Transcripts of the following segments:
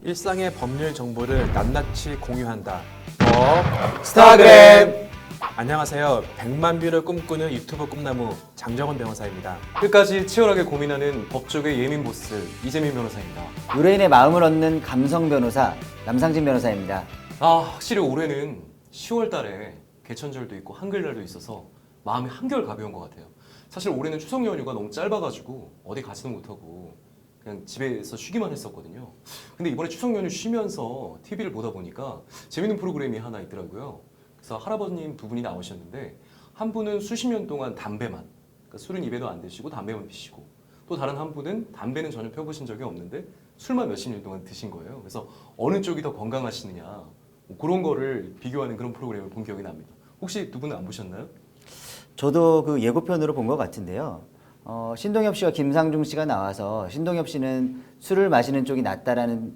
일상의 법률 정보를 낱낱이 공유한다. 스타그램! 안녕하세요. 100만 뷰를 꿈꾸는 유튜버 꿈나무 장정원 변호사입니다. 끝까지 치열하게 고민하는 법조계 예민 보스 이재민 변호사입니다. 의뢰인의 마음을 얻는 감성 변호사 남상진 변호사입니다. 확실히 올해는 10월 달에 개천절도 있고 한글날도 있어서 마음이 한결 가벼운 것 같아요. 사실 올해는 추석 연휴가 너무 짧아가지고 어디 가지도 못하고 그냥 집에서 쉬기만 했었거든요. 근데 이번에 추석 연휴 쉬면서 TV를 보다 보니까 재밌는 프로그램이 하나 있더라고요. 그래서 할아버님 두 분이 나오셨는데 한 분은 수십 년 동안 담배만, 그러니까 술은 입에도 안 드시고 담배만 피시고, 또 다른 한 분은 담배는 전혀 펴보신 적이 없는데 술만 몇십 년 동안 드신 거예요. 그래서 어느 쪽이 더 건강하시느냐 뭐 그런 거를 비교하는 그런 프로그램을 본 기억이 납니다. 혹시 두 분은 안 보셨나요? 저도 그 예고편으로 본 것 같은데요. 신동엽 씨와 김상중 씨가 나와서 신동엽 씨는 술을 마시는 쪽이 낫다라는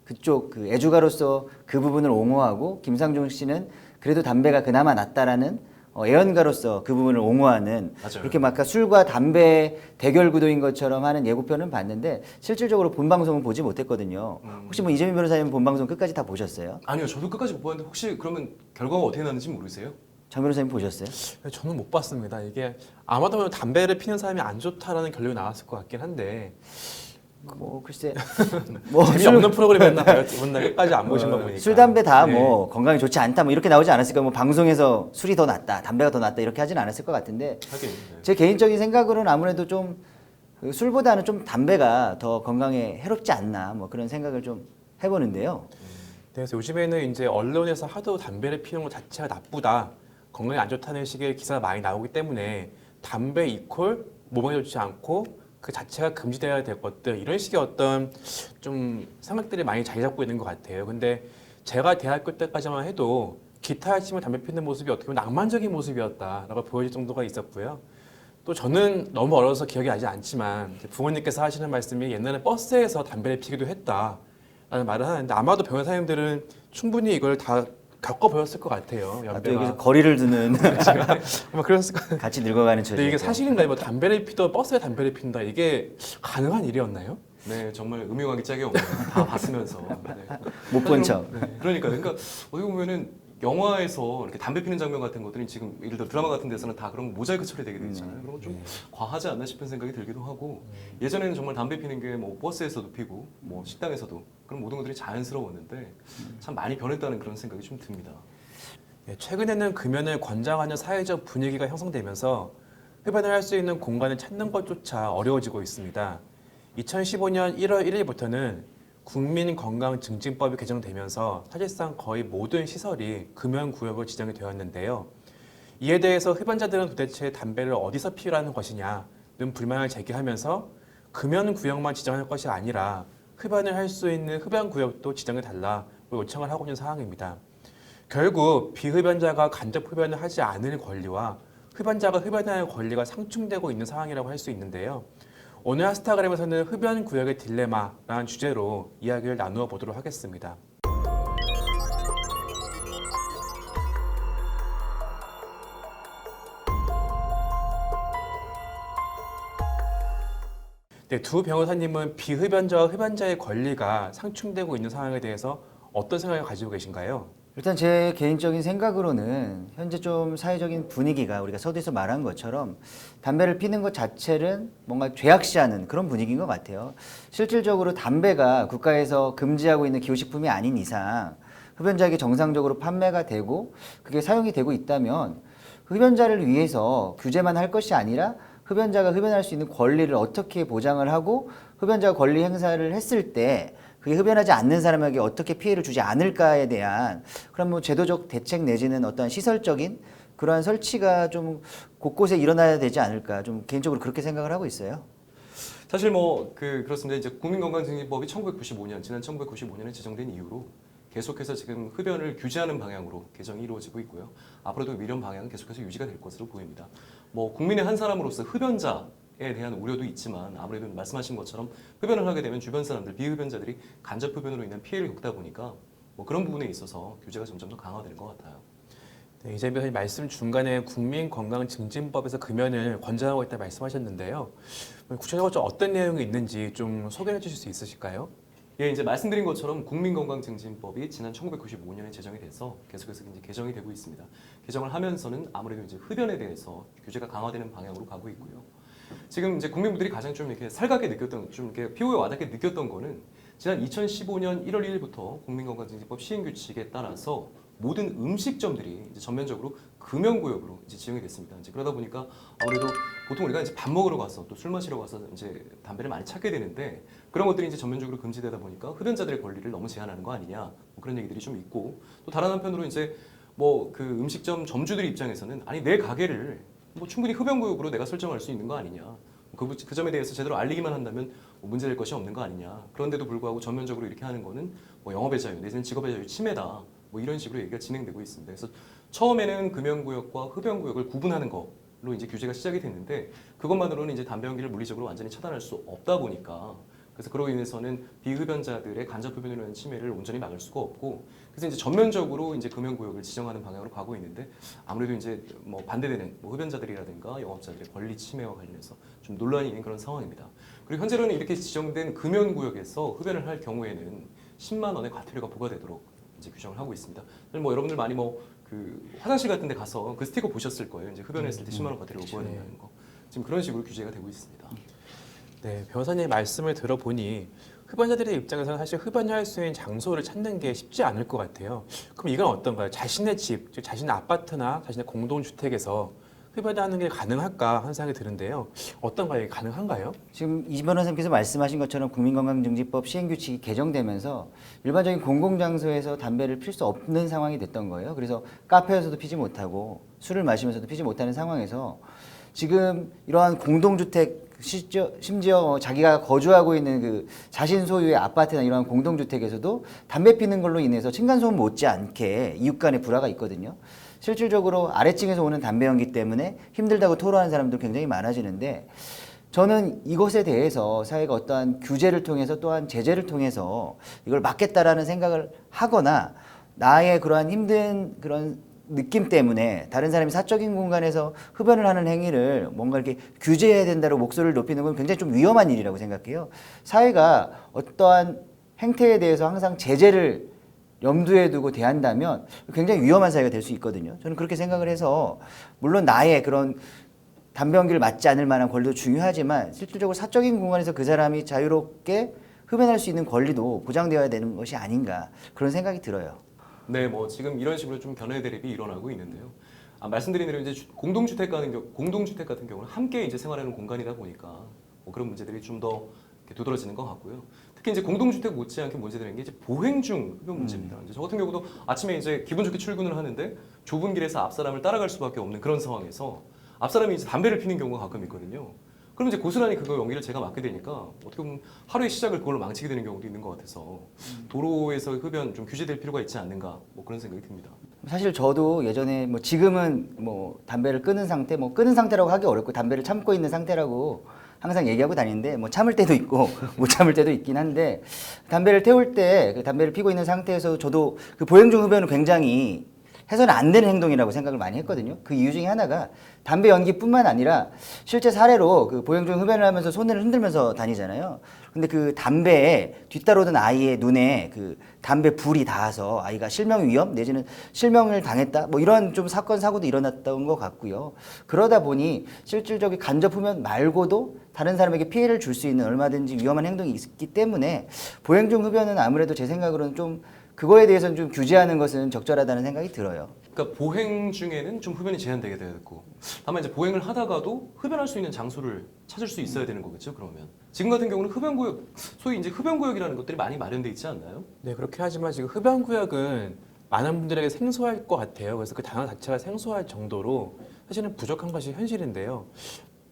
그쪽 그 애주가로서 그 부분을 옹호하고, 김상중 씨는 그래도 담배가 그나마 낫다라는 애연가로서 그 부분을 옹호하는, 맞아요. 그렇게 막 술과 담배 대결 구도인 것처럼 하는 예고편은 봤는데 실질적으로 본 방송은 보지 못했거든요. 혹시 뭐 이재민 변호사님 본 방송 끝까지 다 보셨어요? 아니요, 저도 끝까지 못 봤는데 혹시 그러면 결과가 어떻게 나는지 모르세요? 장 변호사님 보셨어요? 저는 못 봤습니다. 이게 아마도 담배를 피는 사람이 안 좋다라는 결론이 나왔을 것 같긴 한데 뭐 글쎄 뭐 재미없는 프로그램이었나 봐요. 두 분 다 끝까지 안 보신 거 보니까. 술 담배 다 네. 뭐 건강에 좋지 않다 뭐 이렇게 나오지 않았을까? 뭐 방송에서 술이 더 낫다, 담배가 더 낫다 이렇게 하진 않았을 것 같은데, 하긴. 제 개인적인 생각으로는 아무래도 좀그 술보다는 좀 담배가 더 건강에 해롭지 않나, 뭐 그런 생각을 좀 해보는데요. 그래서 요즘에는 이제 언론에서 하도 담배를 피우는 것 자체가 나쁘다, 건강에 안 좋다는 식의 기사가 많이 나오기 때문에 담배 이콜 몸에 좋지 않고 그 자체가 금지되어야 될 것들, 이런 식의 어떤 좀 생각들이 많이 자리 잡고 있는 것 같아요. 근데 제가 대학교 때까지만 해도 기타 치며 담배 피우는 모습이 어떻게 보면 낭만적인 모습이었다라고 보여질 정도가 있었고요. 또 저는 너무 어려서 기억이 나지 않지만 부모님께서 하시는 말씀이 옛날에 버스에서 담배를 피기도 했다라는 말을 하는데, 아마도 변호사님들은 충분히 이걸 다 겪어보셨을 것 같아요. 아, 또 여기서 거리를 두는 아마 그랬을 것 같아요. 같이 늙어가는 처지. 근데 이게 사실인가요? 뭐 담배를 피던 버스에 담배를 핀다, 이게 가능한 일이었나요? 네, 정말 음흉하기 짝이 없네요. 다 봤으면서. 네. 못 본 척. 네, 그러니까 어떻게 보면은 영화에서 이렇게 담배 피는 장면 같은 것들이 지금 예를 들어 드라마 같은 데서는 다 그런 모자이크 처리되게 돼 있잖아요. 그런 건 좀 과하지 않나 싶은 생각이 들기도 하고, 예전에는 정말 담배 피는 게 뭐 버스에서도 피고 뭐 식당에서도 그런 모든 것들이 자연스러웠는데 참 많이 변했다는 그런 생각이 좀 듭니다. 네, 최근에는 금연을 권장하는 사회적 분위기가 형성되면서 흡연을 할 수 있는 공간을 찾는 것조차 어려워지고 있습니다. 2015년 1월 1일부터는 국민건강증진법이 개정되면서 사실상 거의 모든 시설이 금연구역으로 지정이 되었는데요. 이에 대해서 흡연자들은 도대체 담배를 어디서 피우라는 것이냐는 불만을 제기하면서 금연구역만 지정할 것이 아니라 흡연을 할 수 있는 흡연구역도 지정해달라고 요청을 하고 있는 상황입니다. 결국 비흡연자가 간접 흡연을 하지 않을 권리와 흡연자가 흡연할 권리가 상충되고 있는 상황이라고 할 수 있는데요. 오늘 핫스타그램에서는 흡연 구역의 딜레마라는 주제로 이야기를 나누어 보도록 하겠습니다. 네, 두 변호사님은 비흡연자와 흡연자의 권리가 상충되고 있는 상황에 대해서 어떤 생각을 가지고 계신가요? 일단 제 개인적인 생각으로는 현재 좀 사회적인 분위기가 우리가 서두에서 말한 것처럼 담배를 피는 것 자체는 뭔가 죄악시하는 그런 분위기인 것 같아요. 실질적으로 담배가 국가에서 금지하고 있는 기호식품이 아닌 이상 흡연자에게 정상적으로 판매가 되고 그게 사용이 되고 있다면 흡연자를 위해서 규제만 할 것이 아니라 흡연자가 흡연할 수 있는 권리를 어떻게 보장을 하고, 흡연자가 권리 행사를 했을 때 그게 흡연하지 않는 사람에게 어떻게 피해를 주지 않을까에 대한 그런 뭐 제도적 대책 내지는 어떤 시설적인 그러한 설치가 좀 곳곳에 일어나야 되지 않을까, 좀 개인적으로 그렇게 생각을 하고 있어요. 사실 뭐 그렇습니다. 이제 국민건강증진법이 1995년 지난 1995년에 제정된 이후로 계속해서 지금 흡연을 규제하는 방향으로 개정이 이루어지고 있고요. 앞으로도 이런 방향은 계속해서 유지가 될 것으로 보입니다. 뭐 국민의 한 사람으로서 흡연자에 대한 우려도 있지만, 아무래도 말씀하신 것처럼 흡연을 하게 되면 주변 사람들, 비흡연자들이 간접 흡연으로 인한 피해를 겪다 보니까 뭐 그런 부분에 있어서 규제가 점점 더 강화되는 것 같아요. 네, 이재명 변호사님 말씀 중간에 국민건강증진법에서 금연을 권장하고 있다고 말씀하셨는데요. 구체적으로 좀 어떤 내용이 있는지 좀 소개해 주실 수 있으실까요? 예, 이제 말씀드린 것처럼 국민건강증진법이 지난 1995년에 제정이 돼서 계속해서 이제 개정이 되고 있습니다. 개정을 하면서는 아무래도 이제 흡연에 대해서 규제가 강화되는 방향으로 가고 있고요. 지금 이제 국민분들이 가장 좀 이렇게 살갑게 느꼈던, 좀 이렇게 피부에 와닿게 느꼈던 거는 지난 2015년 1월 1일부터 국민건강증진법 시행규칙에 따라서 모든 음식점들이 이제 전면적으로 금연구역으로 이제 지정이 됐습니다. 이제 그러다 보니까 아무래도 보통 우리가 이제 밥 먹으러 가서 또 술 마시러 가서 이제 담배를 많이 찾게 되는데 그런 것들이 이제 전면적으로 금지되다 보니까 흡연자들의 권리를 너무 제한하는 거 아니냐 뭐 그런 얘기들이 좀 있고 또 다른 한편으로 이제 뭐 그 음식점 점주들 입장에서는 아니 내 가게를 뭐 충분히 흡연구역으로 내가 설정할 수 있는 거 아니냐 그 점에 대해서 제대로 알리기만 한다면 뭐 문제될 것이 없는 거 아니냐 그런데도 불구하고 전면적으로 이렇게 하는 거는 뭐 영업의 자유 내지는 직업의 자유 침해다 뭐 이런 식으로 얘기가 진행되고 있습니다. 그래서 처음에는 금연구역과 흡연구역을 구분하는 걸로 이제 규제가 시작이 됐는데 그것만으로는 이제 담배 연기를 물리적으로 완전히 차단할 수 없다 보니까 그래서 그로 인해서는 비흡연자들의 간접 흡연으로 인한 침해를 온전히 막을 수가 없고 그래서 이제 전면적으로 이제 금연구역을 지정하는 방향으로 가고 있는데 아무래도 이제 뭐 반대되는 뭐 흡연자들이라든가 영업자들의 권리 침해와 관련해서 좀 논란이 있는 그런 상황입니다. 그리고 현재로는 이렇게 지정된 금연구역에서 흡연을 할 경우에는 10만 원의 과태료가 부과되도록 이제 규정을 하고 있습니다. 뭐 여러분들 많이 뭐 그 화장실 같은 데 가서 그 스티커 보셨을 거예요. 이제 흡연했을 때 10만 원 과태료가 부과된다는 거. 지금 그런 식으로 규제가 되고 있습니다. 네, 변호사님 말씀을 들어보니 흡연자들의 입장에서는 사실 흡연할 수 있는 장소를 찾는 게 쉽지 않을 것 같아요. 그럼 이건 어떤가요? 자신의 집, 즉 자신의 아파트나 자신의 공동주택에서 흡연하는 게 가능할까 하는 생각이 드는데요. 어떤가요? 이게 가능한가요? 지금 이 변호사님께서 말씀하신 것처럼 국민건강증진법 시행규칙이 개정되면서 일반적인 공공장소에서 담배를 필 수 없는 상황이 됐던 거예요. 그래서 카페에서도 피지 못하고 술을 마시면서도 피지 못하는 상황에서 지금 이러한 공동주택 심지어 자기가 거주하고 있는 그 자신 소유의 아파트나 이러한 공동주택에서도 담배 피는 걸로 인해서 층간소음 못지않게 이웃 간의 불화가 있거든요. 실질적으로 아래층에서 오는 담배 연기 때문에 힘들다고 토로하는 사람도 굉장히 많아지는데 저는 이것에 대해서 사회가 어떠한 규제를 통해서 또한 제재를 통해서 이걸 막겠다라는 생각을 하거나 나의 그러한 힘든 그런 느낌 때문에 다른 사람이 사적인 공간에서 흡연을 하는 행위를 뭔가 이렇게 규제해야 된다고 목소리를 높이는 건 굉장히 좀 위험한 일이라고 생각해요. 사회가 어떠한 행태에 대해서 항상 제재를 염두에 두고 대한다면 굉장히 위험한 사회가 될 수 있거든요. 저는 그렇게 생각을 해서 물론 나의 그런 담배 연기를 맞지 않을 만한 권리도 중요하지만 실질적으로 사적인 공간에서 그 사람이 자유롭게 흡연할 수 있는 권리도 보장되어야 되는 것이 아닌가 그런 생각이 들어요. 네, 뭐 지금 이런 식으로 좀 견해 대립이 일어나고 있는데요. 말씀드린 대로 이제 공동주택 같은 경우는 함께 이제 생활하는 공간이다 보니까 뭐 그런 문제들이 좀 더 두드러지는 것 같고요. 특히 이제 공동주택 못지않게 문제되는 게 이제 보행 중 흡연 문제입니다. 이제 저 같은 경우도 아침에 이제 기분 좋게 출근을 하는데 좁은 길에서 앞 사람을 따라갈 수밖에 없는 그런 상황에서 앞 사람이 이제 담배를 피는 경우가 가끔 있거든요. 그럼 이제 고스란히 그거 연기를 제가 맡게 되니까 어떻게 보면 하루의 시작을 그걸로 망치게 되는 경우도 있는 것 같아서 도로에서 흡연 좀 규제될 필요가 있지 않는가 뭐 그런 생각이 듭니다. 사실 저도 예전에 뭐 지금은 뭐 담배를 끊은 상태, 뭐 끊은 상태라고 하기 어렵고 담배를 참고 있는 상태라고 항상 얘기하고 다니는데 뭐 참을 때도 있고 못 참을 때도 있긴 한데 담배를 태울 때 그 담배를 피고 있는 상태에서 저도 그 보행 중 흡연은 굉장히 해서는 안 되는 행동이라고 생각을 많이 했거든요. 그 이유 중에 하나가 담배 연기뿐만 아니라 실제 사례로 그 보행 중 흡연을 하면서 손을 흔들면서 다니잖아요. 근데 그 담배에 뒤따르던 아이의 눈에 그 담배 불이 닿아서 아이가 실명 위험 내지는 실명을 당했다 뭐 이런 좀 사건 사고도 일어났던 것 같고요. 그러다 보니 실질적인 간접 흡연 말고도 다른 사람에게 피해를 줄 수 있는 얼마든지 위험한 행동이 있기 때문에 보행 중 흡연은 아무래도 제 생각으로는 좀 그거에 대해서는 좀 규제하는 것은 적절하다는 생각이 들어요. 그러니까 보행 중에는 좀 흡연이 제한되게 되고 다만 이제 보행을 하다가도 흡연할 수 있는 장소를 찾을 수 있어야 되는 거겠죠. 그러면 지금 같은 경우는 흡연구역 소위 이제 흡연구역이라는 것들이 많이 마련돼 있지 않나요? 네, 그렇게 하지만 지금 흡연구역은 많은 분들에게 생소할 것 같아요. 그래서 그 단어 자체가 생소할 정도로 사실은 부족한 것이 현실인데요.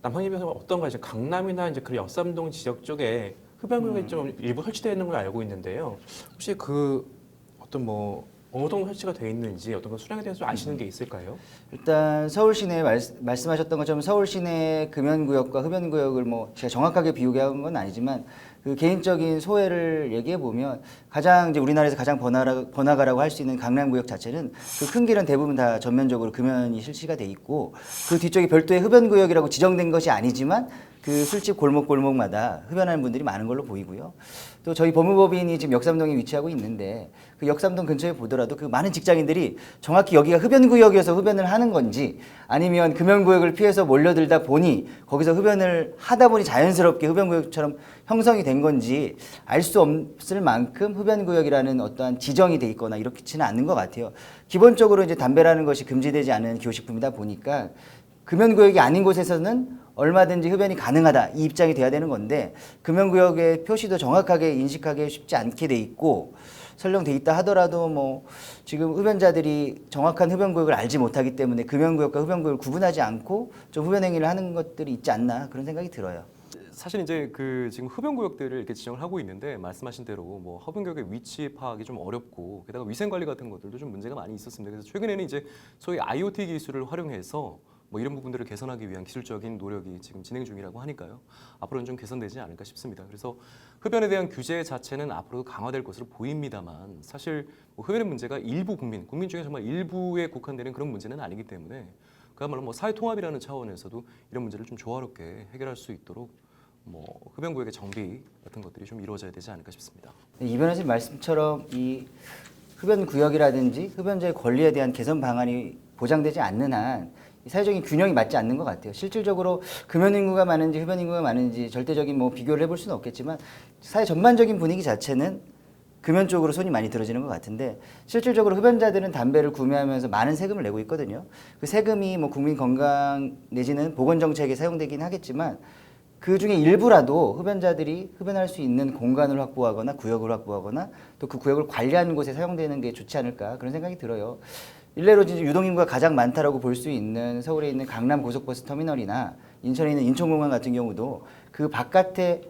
남성님께서 어떤가요? 지금 강남이나 이제 그 역삼동 지역 쪽에 흡연구역이 좀 일부 설치되어 있는 걸 알고 있는데요. 혹시 그 어떤 뭐 어느 정도 설치가 되어 있는지 어떤 그 수량에 대해서 아시는 게 있을까요? 일단 서울 시내 말씀하셨던 것처럼 서울 시내 금연구역과 흡연구역을 뭐 제가 정확하게 비교한 건 아니지만 그 개인적인 소회를 얘기해 보면 가장 이제 우리나라에서 가장 번화가라고 할 수 있는 강남구역 자체는 그 큰 길은 대부분 다 전면적으로 금연이 실시가 돼 있고 그 뒤쪽에 별도의 흡연구역이라고 지정된 것이 아니지만 그 술집 골목골목마다 흡연하는 분들이 많은 걸로 보이고요. 또 저희 법무법인이 지금 역삼동에 위치하고 있는데 그 역삼동 근처에 보더라도 그 많은 직장인들이 정확히 여기가 흡연구역이어서 흡연을 하는 건지 아니면 금연구역을 피해서 몰려들다 보니 거기서 흡연을 하다 보니 자연스럽게 흡연구역처럼 형성이 된 건지 알 수 없을 만큼 흡연구역이라는 어떠한 지정이 돼 있거나 이렇지는 않는 것 같아요. 기본적으로 이제 담배라는 것이 금지되지 않은 기호식품이다 보니까 금연구역이 아닌 곳에서는 얼마든지 흡연이 가능하다 이 입장이 돼야 되는 건데 금연구역의 표시도 정확하게 인식하기 쉽지 않게 돼 있고 설령 돼 있다 하더라도 뭐 지금 흡연자들이 정확한 흡연구역을 알지 못하기 때문에 금연구역과 흡연구역을 구분하지 않고 좀 흡연행위를 하는 것들이 있지 않나 그런 생각이 들어요. 사실 이제 그 지금 흡연구역들을 이렇게 지정을 하고 있는데 말씀하신 대로 뭐 흡연구역의 위치 파악이 좀 어렵고 게다가 위생관리 같은 것들도 좀 문제가 많이 있었습니다. 그래서 최근에는 이제 소위 IoT 기술을 활용해서 뭐 이런 부분들을 개선하기 위한 기술적인 노력이 지금 진행 중이라고 하니까요. 앞으로는 좀 개선되지 않을까 싶습니다. 그래서 흡연에 대한 규제 자체는 앞으로도 강화될 것으로 보입니다만 사실 뭐 흡연의 문제가 일부 국민 중에 정말 일부에 국한되는 그런 문제는 아니기 때문에 그야말로 뭐 사회 통합이라는 차원에서도 이런 문제를 좀 조화롭게 해결할 수 있도록 뭐 흡연구역의 정비 같은 것들이 좀 이루어져야 되지 않을까 싶습니다. 이 변호사님 말씀처럼 이 흡연구역이라든지 흡연자의 권리에 대한 개선 방안이 보장되지 않는 한 사회적인 균형이 맞지 않는 것 같아요. 실질적으로 금연 인구가 많은지 흡연 인구가 많은지 절대적인 뭐 비교를 해볼 수는 없겠지만 사회 전반적인 분위기 자체는 금연 쪽으로 손이 많이 들어지는 것 같은데 실질적으로 흡연자들은 담배를 구매하면서 많은 세금을 내고 있거든요. 그 세금이 뭐 국민 건강 내지는 보건 정책에 사용되긴 하겠지만 그 중에 일부라도 흡연자들이 흡연할 수 있는 공간을 확보하거나 구역을 확보하거나 또 그 구역을 관리하는 곳에 사용되는 게 좋지 않을까 그런 생각이 들어요. 일례로 이제 유동인구가 가장 많다라고 볼 수 있는 서울에 있는 강남 고속버스 터미널이나 인천에 있는 인천공항 같은 경우도 그 바깥에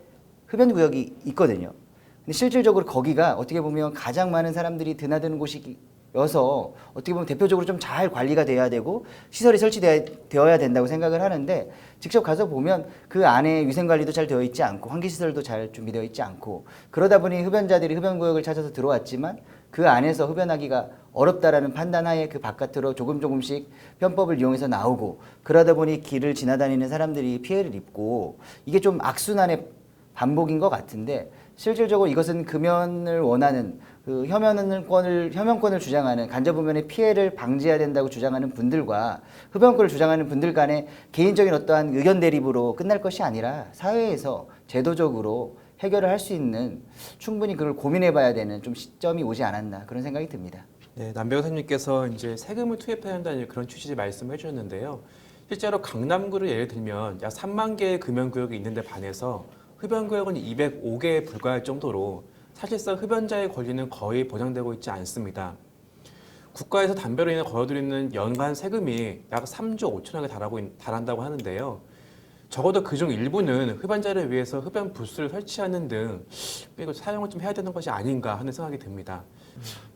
흡연구역이 있거든요. 근데 실질적으로 거기가 어떻게 보면 가장 많은 사람들이 드나드는 곳이어서 어떻게 보면 대표적으로 좀 잘 관리가 돼야 되고 시설이 설치되어야 된다고 생각을 하는데 직접 가서 보면 그 안에 위생관리도 잘 되어 있지 않고 환기시설도 잘 준비되어 있지 않고 그러다 보니 흡연자들이 흡연구역을 찾아서 들어왔지만 그 안에서 흡연하기가 어렵다라는 판단하에 그 바깥으로 조금씩 편법을 이용해서 나오고 그러다 보니 길을 지나다니는 사람들이 피해를 입고 이게 좀 악순환의 반복인 것 같은데 실질적으로 이것은 금연을 원하는 그 혐연권을 주장하는 간접흡연의 피해를 방지해야 된다고 주장하는 분들과 흡연권을 주장하는 분들 간의 개인적인 어떠한 의견 대립으로 끝날 것이 아니라 사회에서 제도적으로 해결을 할 수 있는 충분히 그걸 고민해봐야 되는 좀 시점이 오지 않았나 그런 생각이 듭니다. 네, 남 변호사님께서 이제 세금을 투입해야 한다는 그런 취지의 말씀을 해주셨는데요. 실제로 강남구를 예를 들면 약 3만 개의 금연구역이 있는데 반해서 흡연구역은 205개에 불과할 정도로 사실상 흡연자의 권리는 거의 보장되고 있지 않습니다. 국가에서 담배로 인해 걸어들이는 연간 세금이 약 3조 5천억에 달한다고 하는데요. 적어도 그중 일부는 흡연자를 위해서 흡연 부스를 설치하는 등 이거 사용을 좀 해야 되는 것이 아닌가 하는 생각이 듭니다.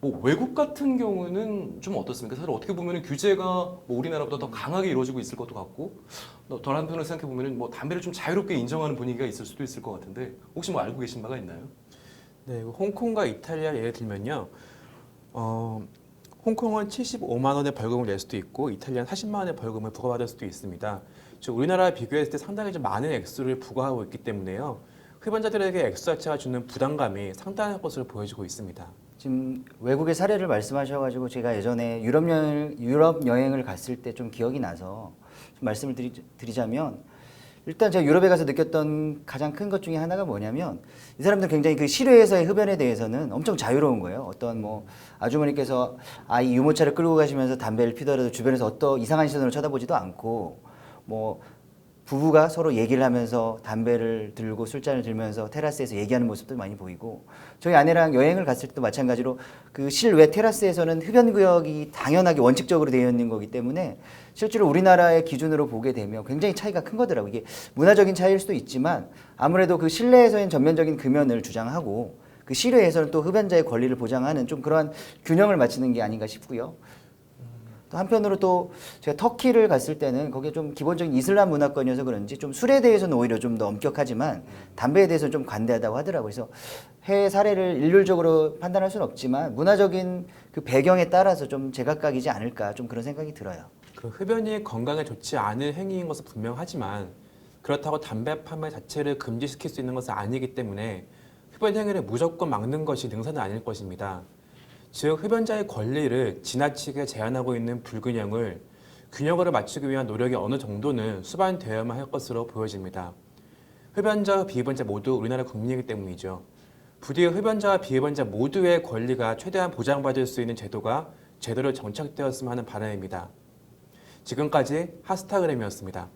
뭐 외국 같은 경우는 좀 어떻습니까? 사실 어떻게 보면 규제가 뭐 우리나라보다 더 강하게 이루어지고 있을 것도 같고 더 한편으로 생각해 보면 뭐 담배를 좀 자유롭게 인정하는 분위기가 있을 수도 있을 것 같은데 혹시 뭐 알고 계신 바가 있나요? 네, 홍콩과 이탈리아 예를 들면요. 홍콩은 75만 원의 벌금을 낼 수도 있고 이탈리아는 40만 원의 벌금을 부과받을 수도 있습니다. 즉 우리나라와 비교했을 때 상당히 좀 많은 액수를 부과하고 있기 때문에요. 흡연자들에게 액수 자체가 주는 부담감이 상당한 것으로 보여지고 있습니다. 지금 외국의 사례를 말씀하셔가지고 제가 예전에 유럽 여행을 갔을 때 좀 기억이 나서 좀 말씀을 드리자면 일단 제가 유럽에 가서 느꼈던 가장 큰 것 중에 하나가 뭐냐면 이 사람들 굉장히 그 실외에서의 흡연에 대해서는 엄청 자유로운 거예요. 어떤 뭐 아주머니께서 아이 유모차를 끌고 가시면서 담배를 피더라도 주변에서 어떤 이상한 시선으로 쳐다보지도 않고 뭐 부부가 서로 얘기를 하면서 담배를 들고 술잔을 들면서 테라스에서 얘기하는 모습도 많이 보이고 저희 아내랑 여행을 갔을 때도 마찬가지로 그 실외 테라스에서는 흡연구역이 당연하게 원칙적으로 되어 있는 거기 때문에 실제로 우리나라의 기준으로 보게 되면 굉장히 차이가 큰 거더라고요. 이게 문화적인 차이일 수도 있지만 아무래도 그 실내에서는 전면적인 금연을 주장하고 그 실외에서는 또 흡연자의 권리를 보장하는 좀 그러한 균형을 맞추는 게 아닌가 싶고요. 또 한편으로 또 제가 터키를 갔을 때는 거기에 좀 기본적인 이슬람 문화권이어서 그런지 좀 술에 대해서는 오히려 좀 더 엄격하지만 담배에 대해서는 좀 관대하다고 하더라고요. 그래서 해외 사례를 일률적으로 판단할 수는 없지만 문화적인 그 배경에 따라서 좀 제각각이지 않을까 좀 그런 생각이 들어요. 그 흡연이 건강에 좋지 않은 행위인 것은 분명하지만 그렇다고 담배 판매 자체를 금지시킬 수 있는 것은 아니기 때문에 흡연 행위를 무조건 막는 것이 능사는 아닐 것입니다. 즉 흡연자의 권리를 지나치게 제한하고 있는 불균형을 균형을 맞추기 위한 노력이 어느 정도는 수반되어야만 할 것으로 보여집니다. 흡연자와 비흡연자 모두 우리나라 국민이기 때문이죠. 부디 흡연자와 비흡연자 모두의 권리가 최대한 보장받을 수 있는 제도가 제대로 정착되었으면 하는 바람입니다. 지금까지 핫스타그램이었습니다.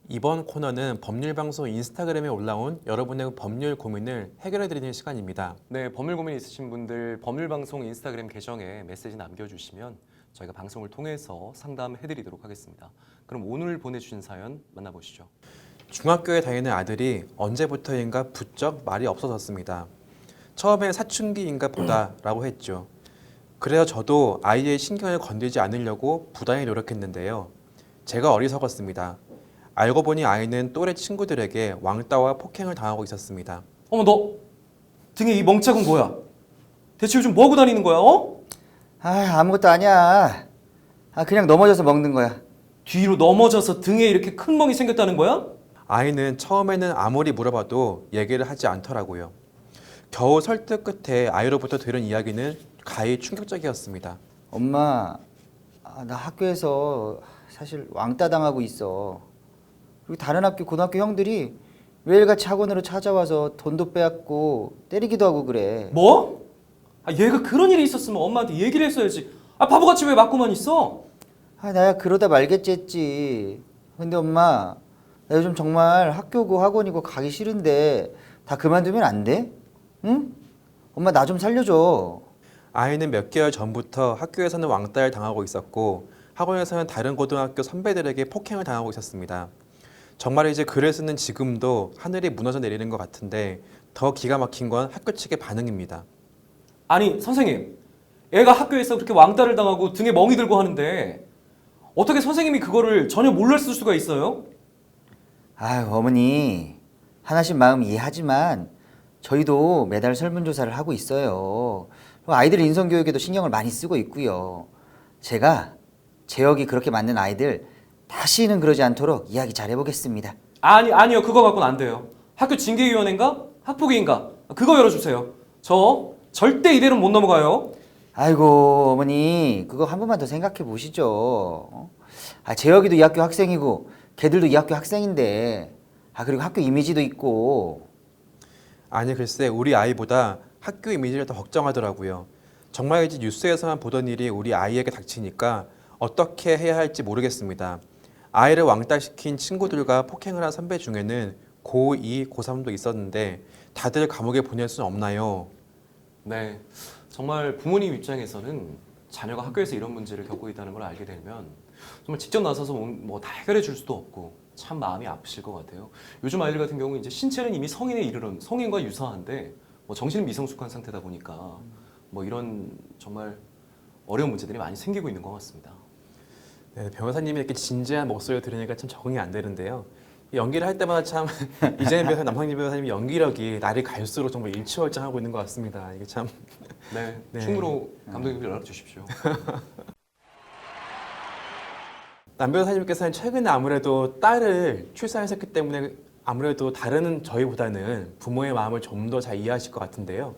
이번 코너는 법률방송 인스타그램에 올라온 여러분의 법률 고민을 해결해드리는 시간입니다. 네, 법률 고민 있으신 분들 법률방송 인스타그램 계정에 메시지 남겨주시면 저희가 방송을 통해서 상담해드리도록 하겠습니다. 그럼 오늘 보내주신 사연 만나보시죠. 중학교에 다니는 아들이 언제부터인가 부쩍 말이 없어졌습니다. 처음엔 사춘기인가 보다라고 했죠. 그래서 저도 아이의 신경을 건들지 않으려고 부단히 노력했는데요. 제가 어리석었습니다. 알고 보니 아이는 또래 친구들에게 왕따와 폭행을 당하고 있었습니다. 어머, 너 등에 이 멍짝은 뭐야? 대체 요즘 뭐하고 다니는 거야? 어? 아무것도 아니야. 그냥 넘어져서 먹는 거야. 뒤로 넘어져서 등에 이렇게 큰 멍이 생겼다는 거야? 아이는 처음에는 아무리 물어봐도 얘기를 하지 않더라고요. 겨우 설득 끝에 아이로부터 들은 이야기는 가히 충격적이었습니다. 엄마, 나 학교에서 사실 왕따 당하고 있어. 그리고 다른 학교 고등학교 형들이 매일같이 학원으로 찾아와서 돈도 빼앗고 때리기도 하고 그래. 뭐? 얘가 그런 일이 있었으면 엄마한테 얘기를 했어야지. 바보같이 왜 맞고만 있어? 나야 그러다 말겠지 했지. 근데 엄마, 나 요즘 정말 학교고 학원이고 가기 싫은데 다 그만두면 안 돼? 응? 엄마 나 좀 살려줘. 아이는 몇 개월 전부터 학교에서는 왕따를 당하고 있었고 학원에서는 다른 고등학교 선배들에게 폭행을 당하고 있었습니다. 정말 이제 글을 쓰는 지금도 하늘이 무너져 내리는 것 같은데 더 기가 막힌 건 학교 측의 반응입니다. 아니 선생님, 애가 학교에서 그렇게 왕따를 당하고 등에 멍이 들고 하는데 어떻게 선생님이 그거를 전혀 몰랐을 수가 있어요? 어머니 하나씩 마음 이해하지만 저희도 매달 설문조사를 하고 있어요. 아이들 인성교육에도 신경을 많이 쓰고 있고요. 제가 제역이 그렇게 맞는 아이들 다시는 그러지 않도록 이야기 잘 해보겠습니다. 아니요, 그거 갖고는 안 돼요. 학교 징계위원회인가? 학폭위인가? 그거 열어주세요. 저 절대 이대로 못 넘어가요. 아이고 어머니 그거 한 번만 더 생각해 보시죠. 재혁이도 이 학교 학생이고 걔들도 이 학교 학생인데 그리고 학교 이미지도 있고. 아니 글쎄 우리 아이보다 학교 이미지를 더 걱정하더라고요. 정말 이제 뉴스에서만 보던 일이 우리 아이에게 닥치니까 어떻게 해야 할지 모르겠습니다. 아이를 왕따시킨 친구들과 폭행을 한 선배 중에는 고2, 고3도 있었는데 다들 감옥에 보낼 수는 없나요? 네, 정말 부모님 입장에서는 자녀가 학교에서 이런 문제를 겪고 있다는 걸 알게 되면 정말 직접 나서서 뭐 다 해결해 줄 수도 없고 참 마음이 아프실 것 같아요. 요즘 아이들 같은 경우 이제 신체는 이미 성인에 이르는 성인과 유사한데 뭐 정신은 미성숙한 상태다 보니까 뭐 이런 정말 어려운 문제들이 많이 생기고 있는 것 같습니다. 네, 변호사님이 이렇게 진지한 목소리를 들으니까 참 적응이 안 되는데요. 연기를 할 때마다 참 이재현 변호사, 남상진 변호사님의 연기력이 날이 갈수록 정말 일취월장하고 있는 것 같습니다. 이게 참. 네, 네. 충무로 감독님 연락 주십시오. 남 변호사님께서는 최근에 아무래도 딸을 출산했었기 때문에 아무래도 다른 저희보다는 부모의 마음을 좀 더 잘 이해하실 것 같은데요.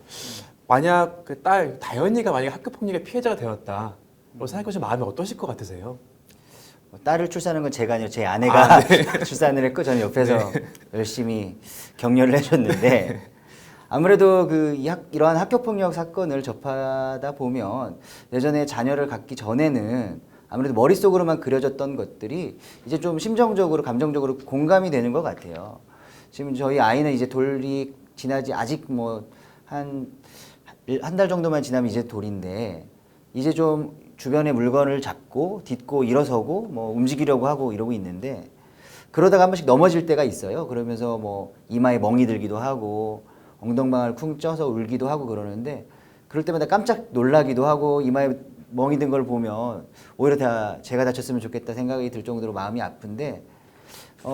만약 그 딸 다현이가 만약 학교 폭력의 피해자가 되었다. 생각해보시면 마음이 어떠실 것 같으세요? 딸을 출산한 건 제가 아니라 제 아내가 출산을 했고 저는 옆에서 열심히 격려를 해줬는데 아무래도 이러한 학교 폭력 사건을 접하다 보면 예전에 자녀를 갖기 전에는 아무래도 머릿속으로만 그려졌던 것들이 이제 좀 심정적으로 감정적으로 공감이 되는 것 같아요. 지금 저희 아이는 이제 돌이 지나지 아직 뭐 한 달 정도만 지나면 이제 돌인데 이제 좀 주변의 물건을 잡고 딛고 일어서고 뭐 움직이려고 하고 이러고 있는데 그러다가 한 번씩 넘어질 때가 있어요. 그러면서 뭐 이마에 멍이 들기도 하고 엉덩방아를 쿵 쪄서 울기도 하고 그러는데 그럴 때마다 깜짝 놀라기도 하고 이마에 멍이 든 걸 보면 오히려 다 제가 다쳤으면 좋겠다 생각이 들 정도로 마음이 아픈데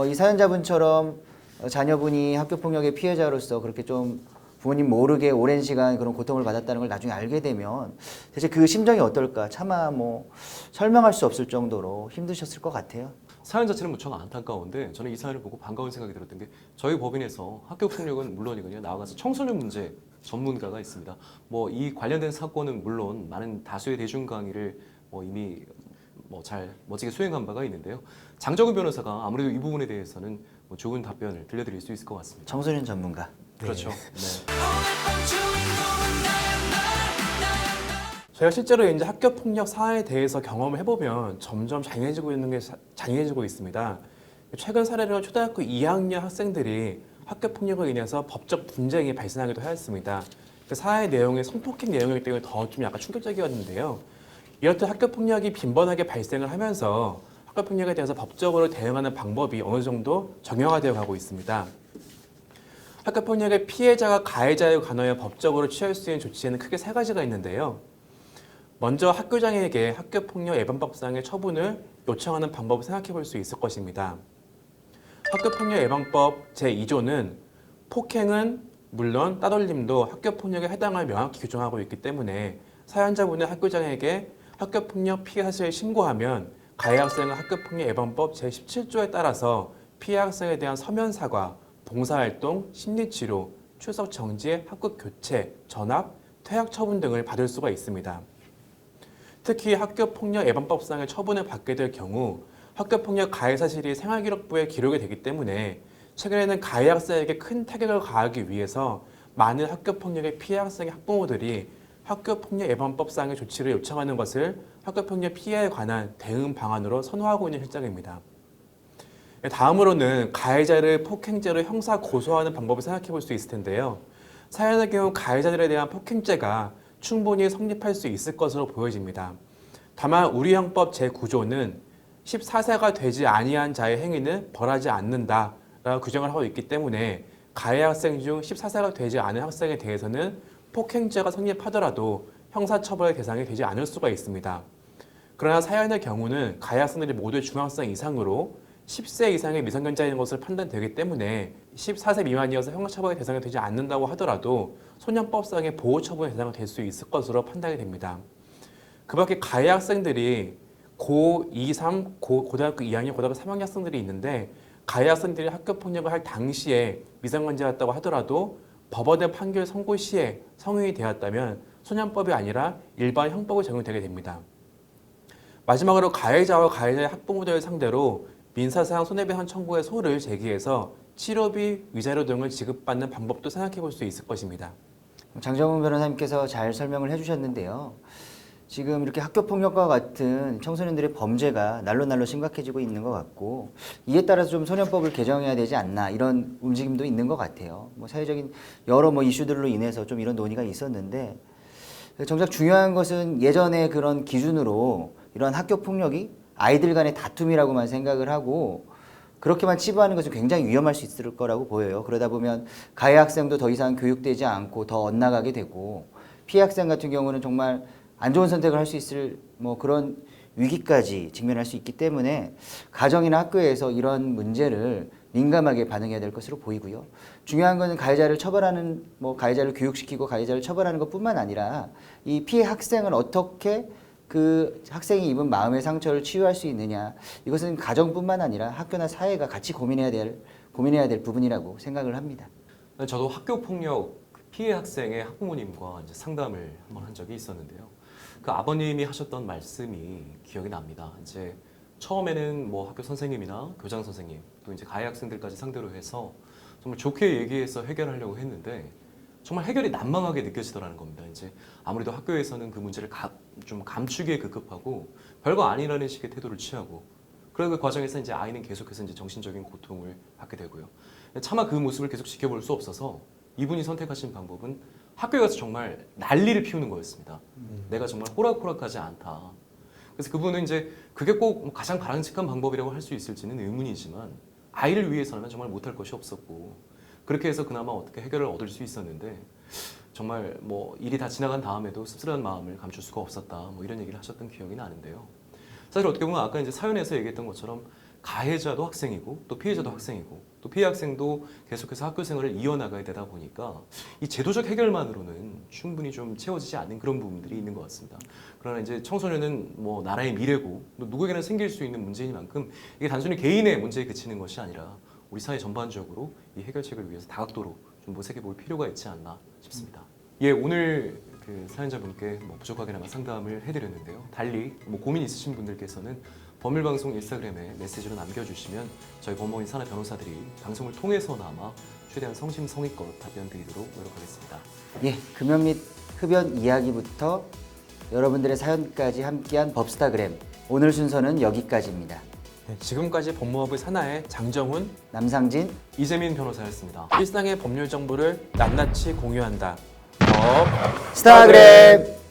이 사연자분처럼 자녀분이 학교폭력의 피해자로서 그렇게 좀 부모님 모르게 오랜 시간 그런 고통을 받았다는 걸 나중에 알게 되면 대체 그 심정이 어떨까 차마 뭐 설명할 수 없을 정도로 힘드셨을 것 같아요. 사연 자체는 무척 안타까운데 저는 이 사연을 보고 반가운 생각이 들었던 게 저희 법인에서 학교 폭력은 물론이거든요. 나아가서 청소년 문제 전문가가 있습니다. 뭐 이 관련된 사건은 물론 많은 다수의 대중 강의를 뭐 이미 뭐 잘 멋지게 수행한 바가 있는데요. 장정은 변호사가 아무래도 이 부분에 대해서는 뭐 좋은 답변을 들려드릴 수 있을 것 같습니다. 청소년 전문가. 그렇죠. 네. 저희가 실제로 이제 학교 폭력 사안에 대해서 경험을 해보면 점점 잔인해지고 있는 게 잔인해지고 있습니다. 최근 사례로 초등학교 2학년 학생들이 학교 폭력으로 인해서 법적 분쟁이 발생하기도 하였습니다. 그 사안의 내용이 성폭행 내용이기 때문에 더 좀 약간 충격적이었는데요. 이렇듯 학교 폭력이 빈번하게 발생을 하면서 학교 폭력에 대해서 법적으로 대응하는 방법이 어느 정도 정형화되어 가고 있습니다. 학교 폭력의 피해자가 가해자에 관하여 법적으로 취할 수 있는 조치에는 크게 세 가지가 있는데요. 먼저 학교장에게 학교폭력 예방법상의 처분을 요청하는 방법을 생각해 볼 수 있을 것입니다. 학교폭력 예방법 제2조는 폭행은 물론 따돌림도 학교폭력에 해당할 명확히 규정하고 있기 때문에 사연자분은 학교장에게 학교폭력 피해 사실을 신고하면 가해 학생은 학교폭력 예방법 제17조에 따라서 피해 학생에 대한 서면 사과, 봉사활동, 심리치료, 출석 정지, 학급 교체, 전학, 퇴학 처분 등을 받을 수가 있습니다. 특히 학교폭력 예방법상의 처분을 받게 될 경우 학교폭력 가해 사실이 생활기록부에 기록이 되기 때문에 최근에는 가해 학생에게 큰 타격을 가하기 위해서 많은 학교폭력의 피해 학생의 학부모들이 학교폭력 예방법상의 조치를 요청하는 것을 학교폭력 피해에 관한 대응 방안으로 선호하고 있는 실정입니다. 다음으로는 가해자를 폭행죄로 형사 고소하는 방법을 생각해 볼 수 있을 텐데요. 사연의 경우 가해자들에 대한 폭행죄가 충분히 성립할 수 있을 것으로 보여집니다. 다만 우리 형법 제9조는 14세가 되지 아니한 자의 행위는 벌하지 않는다라고 규정을 하고 있기 때문에 가해 학생 중 14세가 되지 않은 학생에 대해서는 폭행죄가 성립하더라도 형사처벌의 대상이 되지 않을 수가 있습니다. 그러나 사연의 경우는 가해 학생들이 모두 중학생 이상으로 10세 이상의 미성년자인 것으로 판단되기 때문에 14세 미만이어서 형사처벌의 대상이 되지 않는다고 하더라도 소년법상의 보호처분의 대상이 될 수 있을 것으로 판단이 됩니다. 그 밖에 가해 학생들이 고2, 3, 고등학교 2학년, 고등학교 3학년 학생들이 있는데 가해 학생들이 학교폭력을 할 당시에 미성년자였다고 하더라도 법원의 판결 선고 시에 성인이 되었다면 소년법이 아니라 일반 형법이 적용되게 됩니다. 마지막으로 가해자와 가해자의 학부모들을 상대로 민사상 손해배상 청구의 소를 제기해서 치료비, 위자료 등을 지급받는 방법도 생각해 볼 수 있을 것입니다. 장정은 변호사님께서 잘 설명을 해주셨는데요. 지금 이렇게 학교폭력과 같은 청소년들의 범죄가 날로 심각해지고 있는 것 같고 이에 따라서 좀 소년법을 개정해야 되지 않나 이런 움직임도 있는 것 같아요. 뭐 사회적인 여러 이슈들로 인해서 좀 이런 논의가 있었는데 정작 중요한 것은 예전의 그런 기준으로 이런 학교폭력이 아이들 간의 다툼이라고만 생각을 하고 그렇게만 치부하는 것은 굉장히 위험할 수 있을 거라고 보여요. 그러다 보면 가해 학생도 더 이상 교육되지 않고 더 엇나가게 되고 피해 학생 같은 경우는 정말 안 좋은 선택을 할 수 있을 그런 위기까지 직면할 수 있기 때문에 가정이나 학교에서 이런 문제를 민감하게 반응해야 될 것으로 보이고요. 중요한 것은 가해자를 처벌하는 가해자를 교육시키고 가해자를 처벌하는 것뿐만 아니라 이 피해 학생을 어떻게 그 학생이 입은 마음의 상처를 치유할 수 있느냐 이것은 가정뿐만 아니라 학교나 사회가 같이 고민해야 될 부분이라고 생각을 합니다. 저도 학교 폭력 피해 학생의 학부모님과 이제 상담을 한번 한 적이 있었는데요. 그 아버님이 하셨던 말씀이 기억이 납니다. 이제 처음에는 학교 선생님이나 교장 선생님 또 이제 가해 학생들까지 상대로 해서 정말 좋게 얘기해서 해결하려고 했는데 정말 해결이 난망하게 느껴지더라는 겁니다. 이제 아무래도 학교에서는 그 문제를 좀 감추기에 급급하고 별거 아니라는 식의 태도를 취하고 그런 그 과정에서 이제 아이는 계속해서 이제 정신적인 고통을 받게 되고요. 차마 그 모습을 계속 지켜볼 수 없어서 이분이 선택하신 방법은 학교에 가서 정말 난리를 피우는 거였습니다. 내가 정말 호락호락하지 않다. 그래서 그분은 이제 그게 꼭 가장 바람직한 방법이라고 할 수 있을지는 의문이지만 아이를 위해서는 정말 못할 것이 없었고 그렇게 해서 그나마 어떻게 해결을 얻을 수 있었는데 정말 일이 다 지나간 다음에도 씁쓸한 마음을 감출 수가 없었다. 이런 얘기를 하셨던 기억이 나는데요. 사실 어떻게 보면 아까 이제 사연에서 얘기했던 것처럼 가해자도 학생이고 또 피해자도 학생이고 또 피해 학생도 계속해서 학교 생활을 이어나가야 되다 보니까 이 제도적 해결만으로는 충분히 좀 채워지지 않는 그런 부분들이 있는 것 같습니다. 그러나 이제 청소년은 뭐 나라의 미래고 또 누구에게나 생길 수 있는 문제이만큼 이게 단순히 개인의 문제에 그치는 것이 아니라 우리 사회 전반적으로 이 해결책을 위해서 다각도로 좀 모색해 볼 필요가 있지 않나 싶습니다. 예, 오늘 그 사연자분께 뭐 부족하게나마 상담을 해드렸는데요. 달리 뭐 고민 있으신 분들께서는 법률방송 인스타그램에 메시지로 남겨주시면 저희 법무인 산하 변호사들이 방송을 통해서나마 최대한 성심성의껏 답변 드리도록 노력하겠습니다. 예, 금연 및 흡연 이야기부터 여러분들의 사연까지 함께한 법스타그램. 오늘 순서는 여기까지입니다. 네, 지금까지 법무법의 산하의 장정훈, 남상진, 이재민 변호사였습니다. 일상의 법률 정보를 낱낱이 공유한다. 법 스타그램.